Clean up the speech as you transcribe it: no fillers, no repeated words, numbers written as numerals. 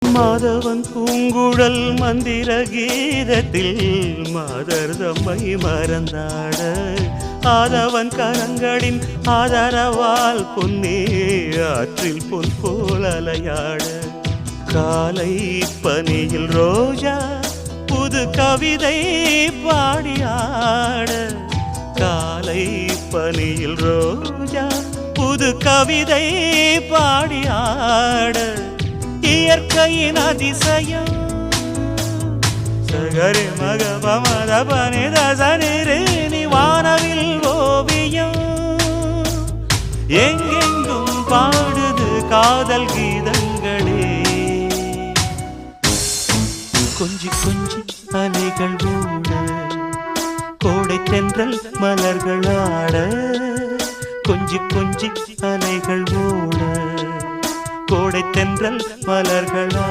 மாதவன் பூங்குழல் மந்திர கீதத்தில் மாதர் தம்மை மறந்தாட ஆதவன் கரங்களின் ஆதரவால் பொன்னே ஆற்றில் பொன் போல் அலையாட காலை பனியில் ரோஜா புது கவிதை பாடியாட காலை பனியில் ரோஜா புது கவிதை பாடியாட இயற்கையின் அதிசயம் சகரி மகபமத பனித சனிரேனி வானவில் ஓவியம் எங்கெங்கும் பாடுது காதல் கீதங்களே கொஞ்சி கொஞ்சி அலைகள் ஓட கோடை தென்றல் மலர்கள் ஆட கொஞ்சி கொஞ்சி அலைகள் ஓட கோடை தென்றல் மலர்களா